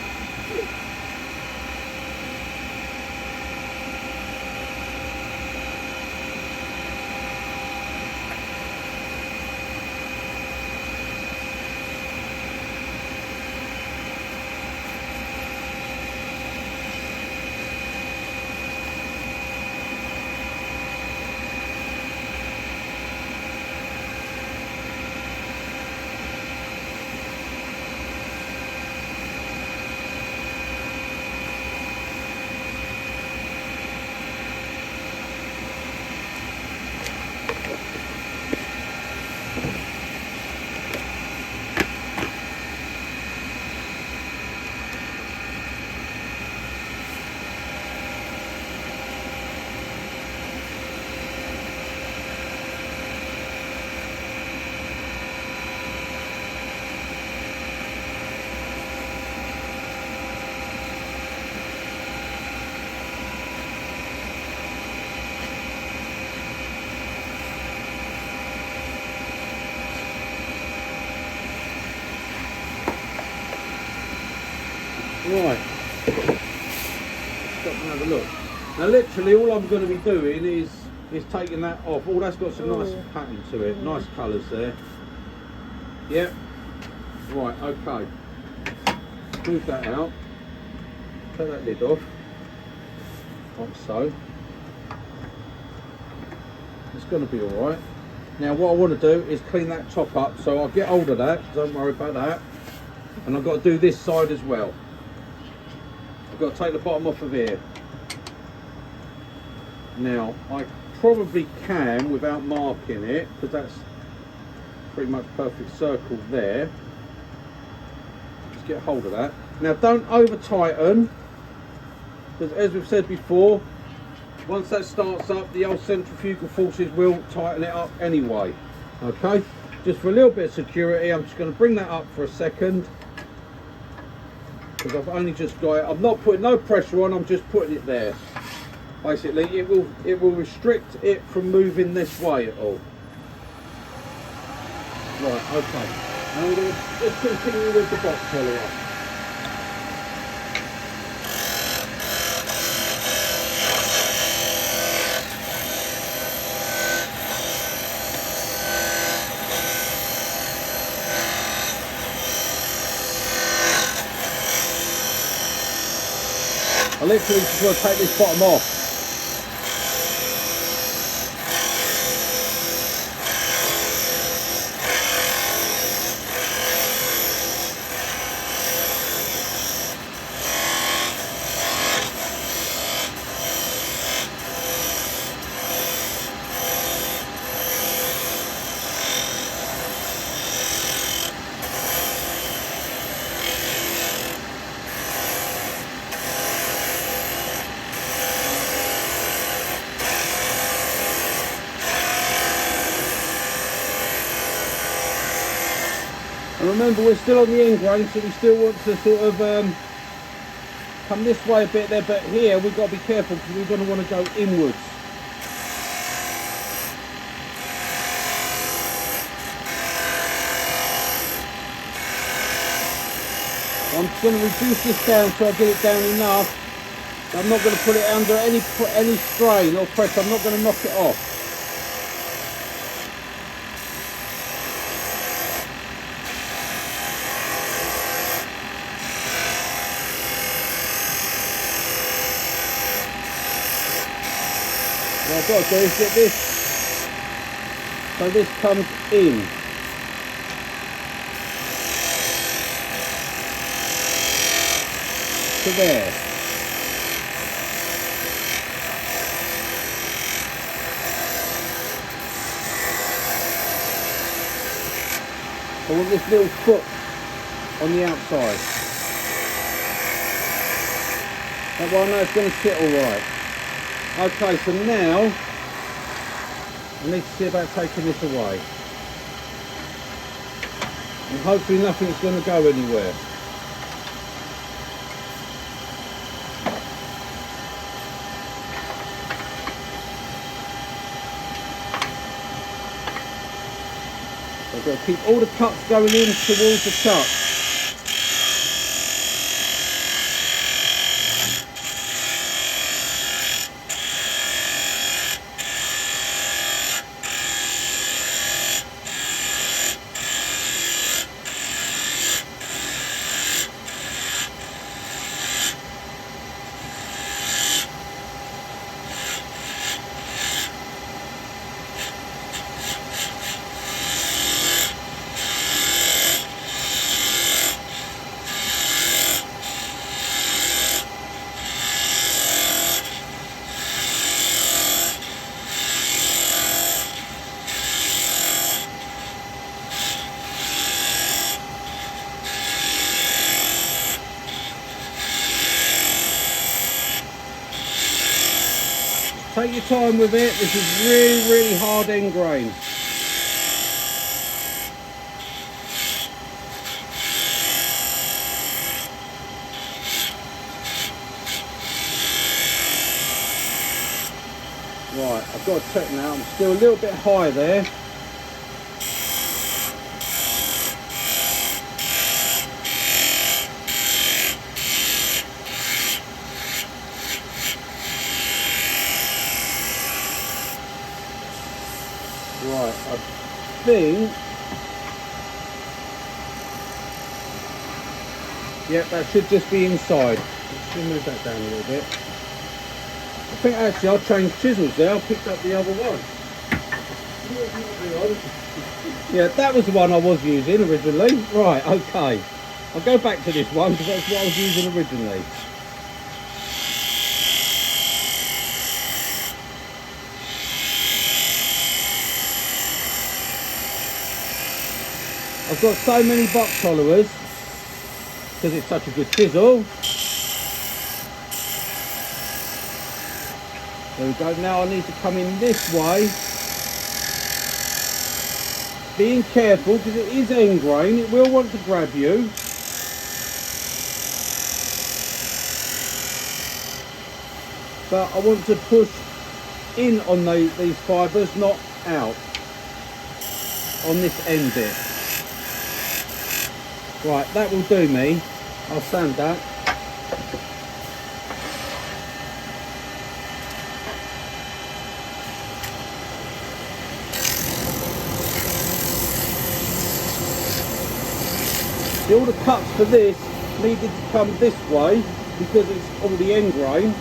Right, stop and have a look. Now literally all I'm going to be doing is taking that off. Oh, that's got some nice pattern to it, nice colours there. Yep. Right, okay. Move that out. Take that lid off. Like so. It's going to be alright. Now what I want to do is clean that top up, so I'll get hold of that, don't worry about that. And I've got to do this side as well. I've got to take the bottom off of here. Now, I probably can without marking it, because that's pretty much perfect circle there. Just get hold of that. Now, don't over tighten, because as we've said before, once that starts up, the old centrifugal forces will tighten it up anyway. Okay, just for a little bit of security, I'm just going to bring that up for a second. because I've only just got it. I'm not putting no pressure on, I'm just putting it there. Basically, it will restrict it from moving this way at all. Right, okay. And I'm going to just continue with the box follower. I literally just want to take this bottom off. And remember, we're still on the end grain, so we still want to sort of come this way a bit there, but here we've got to be careful because we're going to want to go inwards. I'm just going to reduce this down so I get it down enough. I'm not going to put it under any strain or pressure. I'm not going to knock it off. What I've got to do is get this so this comes in. To there. I want this little foot on the outside. That way I know it's going to sit alright. Okay, so now I need to see about taking this away. And hopefully nothing's going to go anywhere. I've got to keep all the cuts going in towards the chuck. Take your time with it. This is really, really hard end grain. Right, I've got to check now. I'm still a little bit high there. Right, I think, yep, that should just be inside. Let's move that down a little bit. I think actually I'll change chisels there. I picked up the other one. Yeah, that was the one I was using originally. Right, okay. I'll go back to this one because that's what I was using originally. I've got so many box followers because it's such a good chisel. There we go. Now I need to come in this way. Being careful because it is end grain. It will want to grab you. but I want to push in on these fibres, not out on this end bit. Right, that will do me. I'll sand that. See, all the cuts for this needed to come this way because it's all the end grain.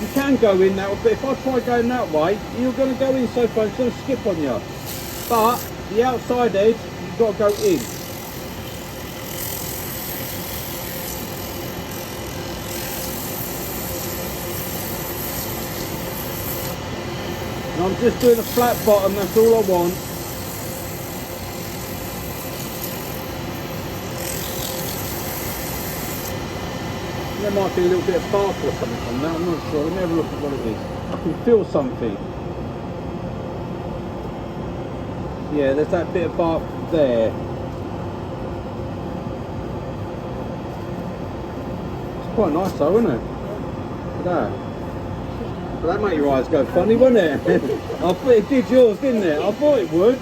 You can go in that way, but if I try going that way, you're going to go in so far, it's going to skip on you. But the outside edge, you've got to go in. And I'm just doing a flat bottom, that's all I want. There might be a little bit of bark or something on that, I'm not sure. Let me have a look at what it is. I can feel something. Yeah, there's that bit of bark there. It's quite nice though, isn't it? Look at that. But that made your eyes go funny, wouldn't it? I thought it did yours, didn't it? I thought it would.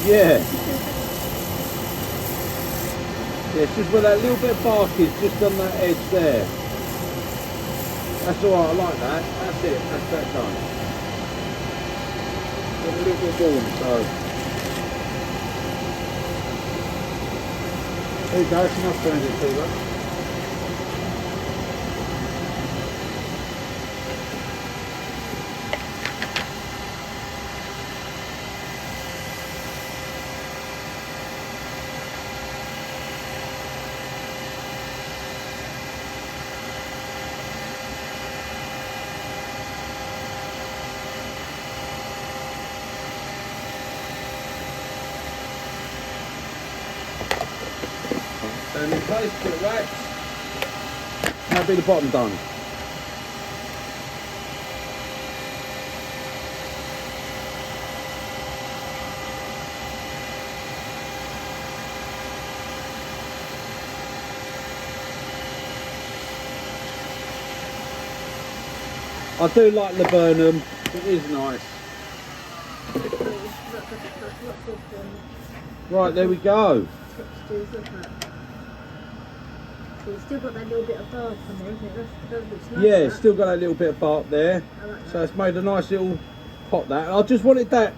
Yeah. Yeah, it's just where that little bit of bark is, just on that edge there. That's alright, I like that. That's it, that's that done. Got a little bit warm, so. There you go, it's enough to end it too much. And in place, put it wax. That'll be the bottom done. I do like Laburnum, it is nice. Right, there we go. It's still got that little bit of bark on there, isn't it? That's nice, Yeah, it's still got that little bit of bark there. I like that. So it's made a nice little pot that. I just wanted that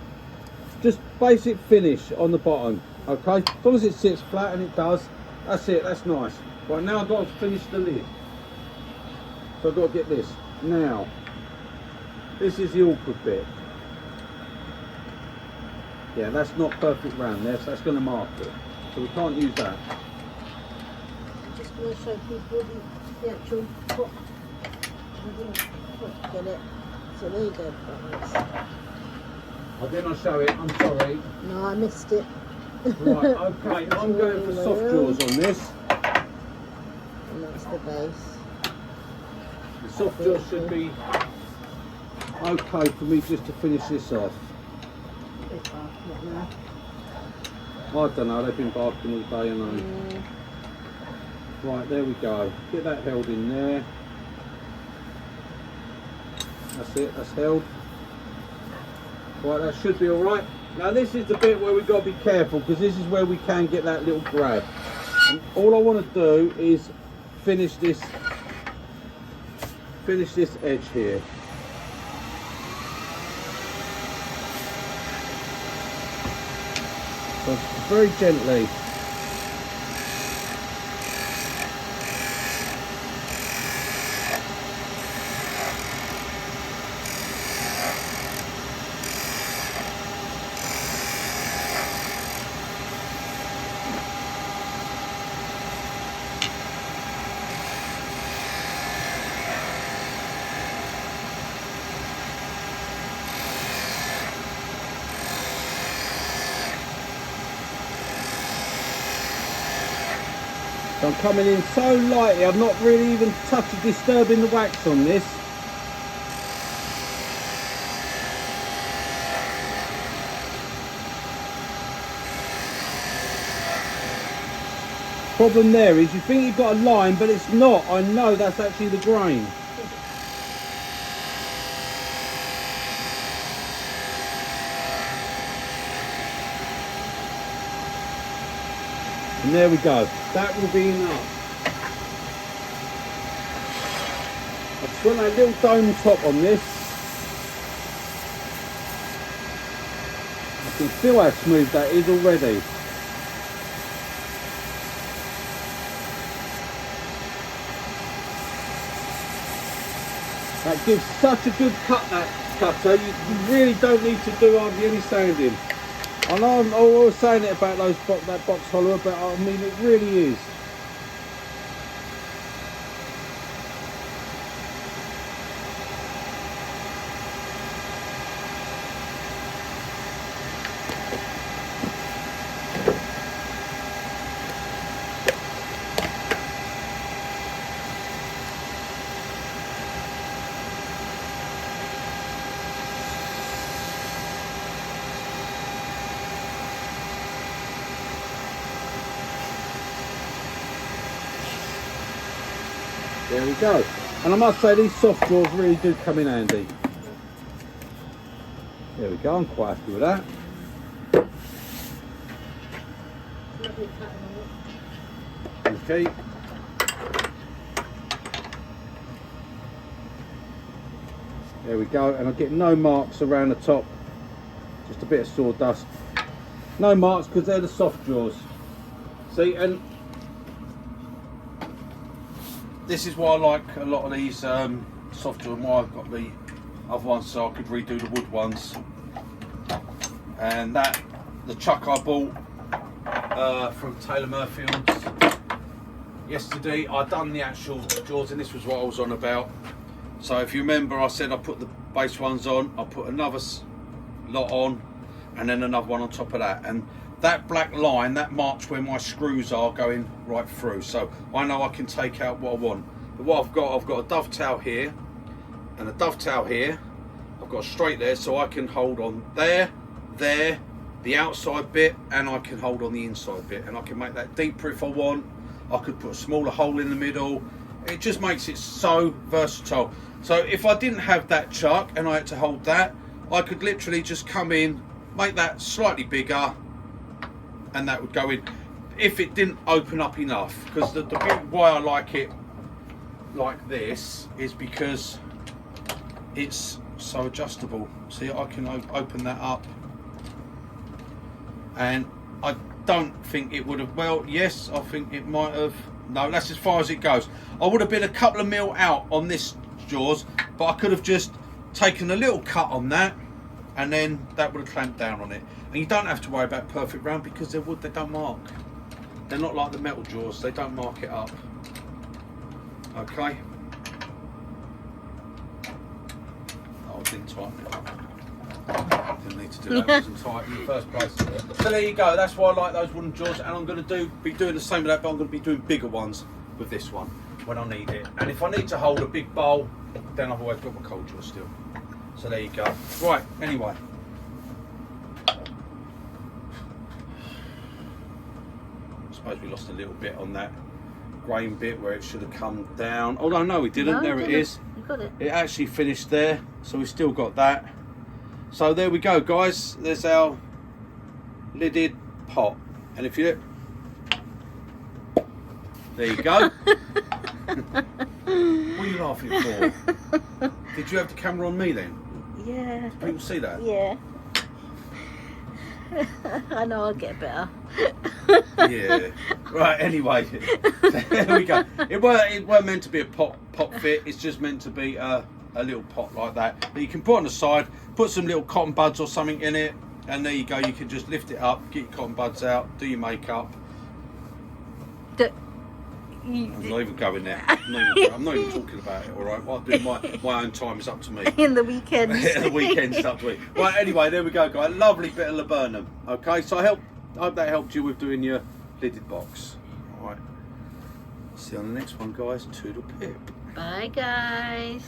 just basic finish on the bottom. Okay, as long as it sits flat, and it does, that's it, that's nice. Right, now I've got to finish the lid. So I've got to get this. Now, this is the awkward bit. Yeah, that's not perfect round there, so that's going to mark it. So we can't use that. Just going to show people the actual pot. I didn't quite get it. So there you go, guys. I did not show it, I'm sorry. No, I missed it. Right, okay, I'm going for soft jaws on this. And that's the base. The soft jaws should be okay for me just to finish this off. Bit barking now. I don't know, they've been barking all day, and right, there we go. Get that held in there. That's it, that's held. Right, that should be alright. Now this is the bit where we've got to be careful, because this is where we can get that little grab. And all I want to do is finish this edge here. So very gently. So I'm coming in so lightly, I'm not really even disturbing the wax on this. Problem there is you think you've got a line, but it's not. I know that's actually the grain. And there we go. That will be enough. I just want that little dome top on this. I can feel how smooth that is already. That gives such a good cut, that cutter. You really don't need to do hardly any sanding. I know I'm always saying it about that box hollower, but I mean it really is. There we go. And I must say these soft jaws really do come in handy. There we go, I'm quite happy with that. Lovely pattern on it. Okay. There we go, and I get no marks around the top. Just a bit of sawdust. No marks because they're the soft jaws. See, and This is why I like a lot of these soft jaw, and why I've got the other ones so I could redo the wood ones. And that, the chuck I bought from Taylor Murfield's yesterday, I done the actual jaws, and this was what I was on about. So if you remember, I said I put the base ones on, I put another lot on, and then another one on top of that. And that black line, that marks where my screws are going right through. So I know I can take out what I want. But what I've got a dovetail here, and a dovetail here. I've got a straight there, so I can hold on there, the outside bit, and I can hold on the inside bit. And I can make that deeper if I want. I could put a smaller hole in the middle. It just makes it so versatile. So if I didn't have that chuck and I had to hold that, I could literally just come in, make that slightly bigger, and that would go in if it didn't open up enough. Because the why I like it like this is because it's so adjustable. See, I can open that up, and I don't think it would have, well, yes, I think it might have. No, that's as far as it goes. I would have been a couple of mil out on this jaws, but I could have just taken a little cut on that, and then that would have clamped down on it. And you don't have to worry about perfect round because they're wood, they don't mark. They're not like the metal jaws, they don't mark it up. Okay. Oh, I didn't tighten it up. Didn't need to do that, it wasn't tight in the first place. So there you go, that's why I like those wooden jaws, and I'm going to be doing the same with that, but I'm going to be doing bigger ones with this one when I need it. And if I need to hold a big bowl, then I've always got my cold jaw still. So there you go. Right, anyway. I suppose we lost a little bit on that grain bit where it should have come down. Although no, we didn't. No, There it is. You got it. It actually finished there, so we still got that. So there we go, guys. There's our lidded pot. And if you look, there you go. What are you laughing for? Did you have the camera on me then? Yeah. Did people see that? Yeah. I know I'll get better. Yeah. Right, anyway. There we go. It weren't meant to be a pot fit. It's just meant to be a little pot like that. That you can put on the side, put some little cotton buds or something in it, and there you go. You can just lift it up, get your cotton buds out, do your makeup. I'm not even going there. I'm not even talking about it, alright? What I do my own time is up to me. In the weekends. The weekend's up to me. Right, anyway, there we go, guys. Lovely bit of Laburnum. Okay, so I hope that helped you with doing your lidded box. Alright. See you on the next one, guys. Toodle pip. Bye, guys.